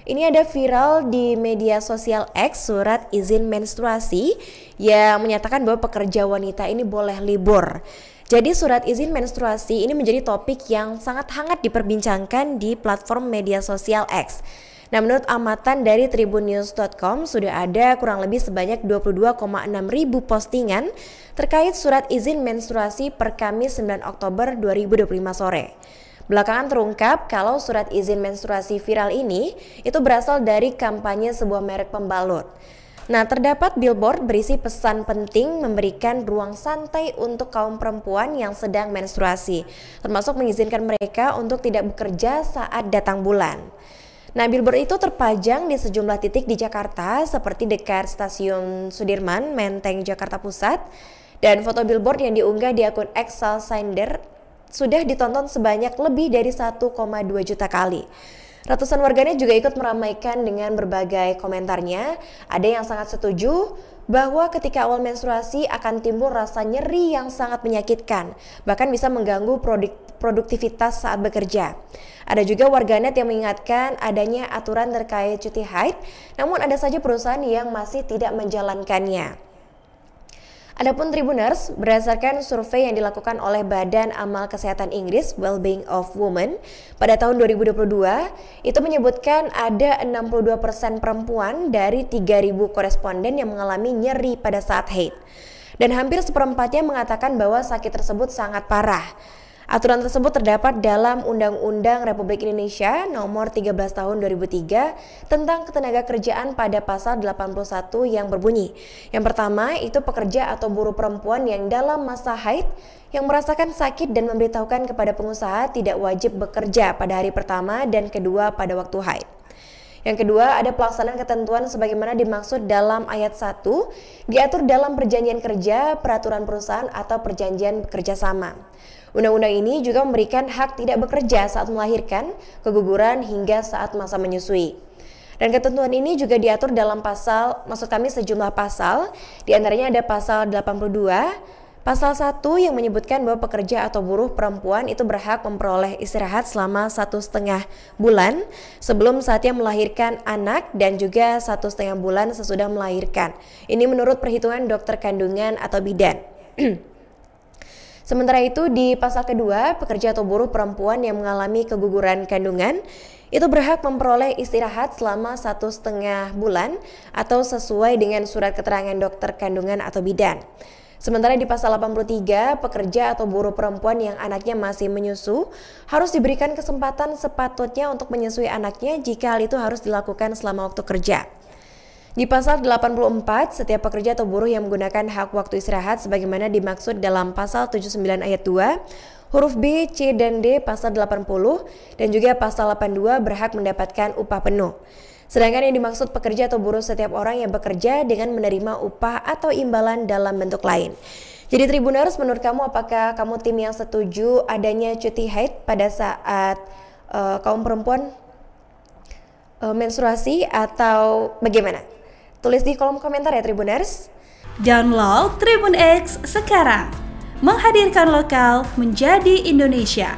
Ini ada viral di media sosial X surat izin menstruasi yang menyatakan bahwa pekerja wanita ini boleh libur. Jadi surat izin menstruasi ini menjadi topik yang sangat hangat diperbincangkan di platform media sosial X. Nah, menurut amatan dari tribunnews.com sudah ada kurang lebih sebanyak 22,6 ribu postingan terkait surat izin menstruasi per Kamis 9 Oktober 2025 sore. Belakangan terungkap kalau surat izin menstruasi viral ini itu berasal dari kampanye sebuah merek pembalut. Nah, terdapat billboard berisi pesan penting memberikan ruang santai untuk kaum perempuan yang sedang menstruasi, termasuk mengizinkan mereka untuk tidak bekerja saat datang bulan. Nah, billboard itu terpajang di sejumlah titik di Jakarta seperti dekat stasiun Sudirman, Menteng, Jakarta Pusat, dan foto billboard yang diunggah di akun X Salsinder sudah ditonton sebanyak lebih dari 1,2 juta kali. Ratusan warganet juga ikut meramaikan dengan berbagai komentarnya. Ada yang sangat setuju bahwa ketika awal menstruasi akan timbul rasa nyeri yang sangat menyakitkan, bahkan bisa mengganggu produktivitas saat bekerja. Ada juga warganet yang mengingatkan adanya aturan terkait cuti haid, namun ada saja perusahaan yang masih tidak menjalankannya. Adapun Tribuners, berdasarkan survei yang dilakukan oleh Badan Amal Kesehatan Inggris Wellbeing of Women pada tahun 2022, itu menyebutkan ada 62% perempuan dari 3.000 koresponden yang mengalami nyeri pada saat haid. Dan hampir seperempatnya mengatakan bahwa sakit tersebut sangat parah. Aturan tersebut terdapat dalam Undang-Undang Republik Indonesia Nomor 13 Tahun 2003 tentang Ketenagakerjaan pada pasal 81 yang berbunyi. Yang pertama itu pekerja atau buruh perempuan yang dalam masa haid yang merasakan sakit dan memberitahukan kepada pengusaha tidak wajib bekerja pada hari pertama dan kedua pada waktu haid. Yang kedua, ada pelaksanaan ketentuan sebagaimana dimaksud dalam ayat 1, diatur dalam perjanjian kerja, peraturan perusahaan, atau perjanjian kerjasama. Undang-undang ini juga memberikan hak tidak bekerja saat melahirkan, keguguran, hingga saat masa menyusui. Dan ketentuan ini juga diatur dalam sejumlah pasal, diantaranya ada pasal 82, Pasal 1 yang menyebutkan bahwa pekerja atau buruh perempuan itu berhak memperoleh istirahat selama 1,5 bulan sebelum saatnya melahirkan anak dan juga 1,5 bulan sesudah melahirkan. Ini menurut perhitungan dokter kandungan atau bidan. Sementara itu di pasal kedua, pekerja atau buruh perempuan yang mengalami keguguran kandungan itu berhak memperoleh istirahat selama 1,5 bulan atau sesuai dengan surat keterangan dokter kandungan atau bidan. Sementara di pasal 83, pekerja atau buruh perempuan yang anaknya masih menyusu harus diberikan kesempatan sepatutnya untuk menyusui anaknya jika hal itu harus dilakukan selama waktu kerja. Di pasal 84, setiap pekerja atau buruh yang menggunakan hak waktu istirahat sebagaimana dimaksud dalam pasal 79 ayat 2, huruf B, C, dan D pasal 80, dan juga pasal 82 berhak mendapatkan upah penuh. Sedangkan yang dimaksud pekerja atau buruh setiap orang yang bekerja dengan menerima upah atau imbalan dalam bentuk lain. Jadi Tribuners, menurut kamu apakah kamu tim yang setuju adanya cuti haid pada saat kaum perempuan menstruasi atau bagaimana? Tulis di kolom komentar ya Tribuners. Download Tribun X sekarang. Menghadirkan lokal menjadi Indonesia.